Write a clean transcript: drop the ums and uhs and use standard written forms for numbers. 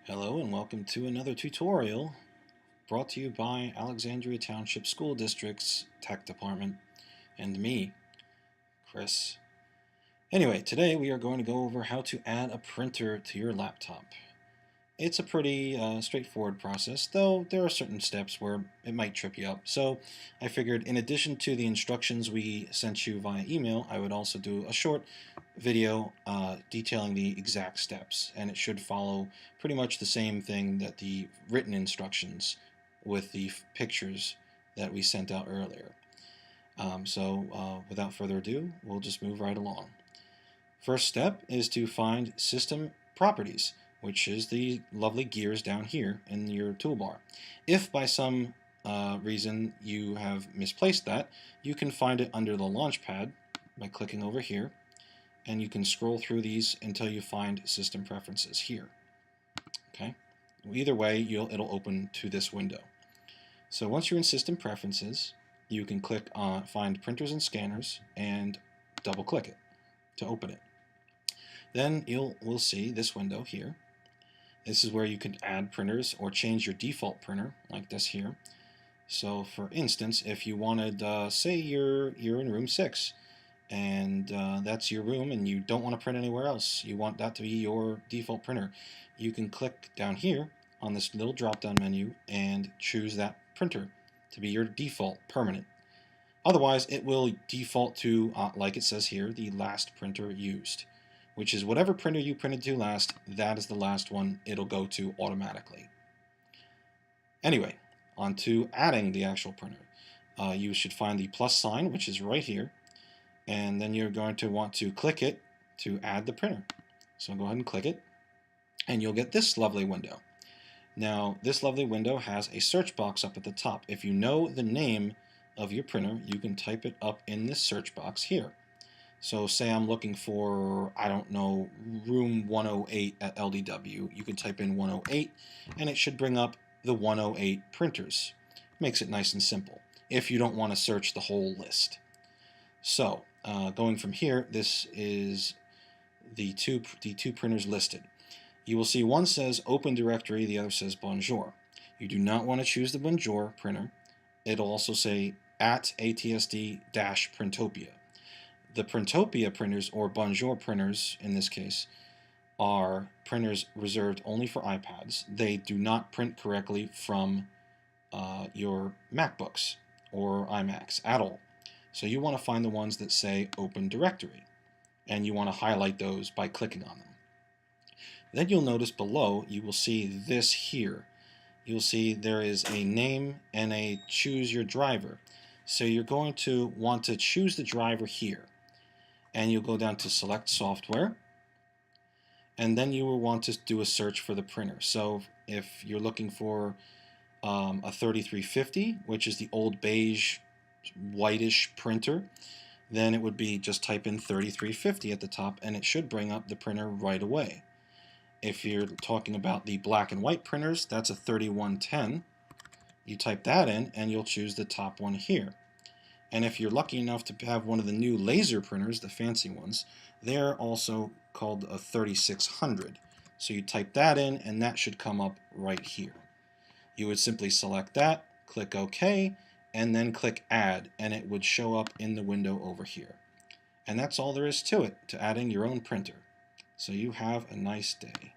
Hello and welcome to another tutorial brought to you by Alexandria Township School District's Tech Department and me, Chris. Anyway, today we are going to go over how to add a printer to your laptop. It's a pretty straightforward process, though there are certain steps where it might trip you up. So I figured in addition to the instructions we sent you via email, I would also do a short video detailing the exact steps, and it should follow pretty much the same thing that the written instructions with the pictures that we sent out earlier. Without further ado, we'll just move right along. First step is to find System Properties, which is the lovely gears down here in your toolbar. If by some reason you have misplaced that, you can find it under the Launchpad by clicking over here, and you can scroll through these until you find System Preferences here. Okay. Either way, it'll open to this window. So once you're in System Preferences, you can click on Find Printers and Scanners and double-click it to open it. Then we'll see this window here. This is where you can add printers or change your default printer, like this here. So for instance, if you wanted, say you're in room 6, and that's your room and you don't want to print anywhere else, you want that to be your default printer, you can click down here on this little drop-down menu and choose that printer to be your default permanent. Otherwise, it will default to, like it says here, the last printer used, which is whatever printer you printed to last, that is the last one it'll go to automatically. Anyway, on to adding the actual printer. You should find the plus sign, which is right here, and then you're going to want to click it to add the printer. So go ahead and click it, and you'll get this lovely window. Now, this lovely window has a search box up at the top. If you know the name of your printer, you can type it up in this search box here. So say I'm looking for, I don't know, room 108 at LDW. You can type in 108, and it should bring up the 108 printers. Makes it nice and simple if you don't want to search the whole list. So going from here, this is the two printers listed. You will see one says Open Directory, the other says Bonjour. You do not want to choose the Bonjour printer. It'll also say at ATSD-Printopia. The Printopia printers, or Bonjour printers in this case, are printers reserved only for iPads. They do not print correctly from your MacBooks or iMacs at all. So you want to find the ones that say Open Directory, and you want to highlight those by clicking on them. Then you'll notice below, you will see this here. You'll see there is a name and a choose your driver. So you're going to want to choose the driver here, and you'll go down to select software, and then you will want to do a search for the printer. So if you're looking for a 3350, which is the old beige whitish printer, then it would be just type in 3350 at the top, and it should bring up the printer right away. If you're talking about the black and white printers, that's a 3110. You type that in, and you'll choose the top one here. And if you're lucky enough to have one of the new laser printers, the fancy ones, they're also called a 3600. So you type that in, and that should come up right here. You would simply select that, click OK, and then click Add, and it would show up in the window over here. And that's all there is to it, to adding your own printer. So you have a nice day.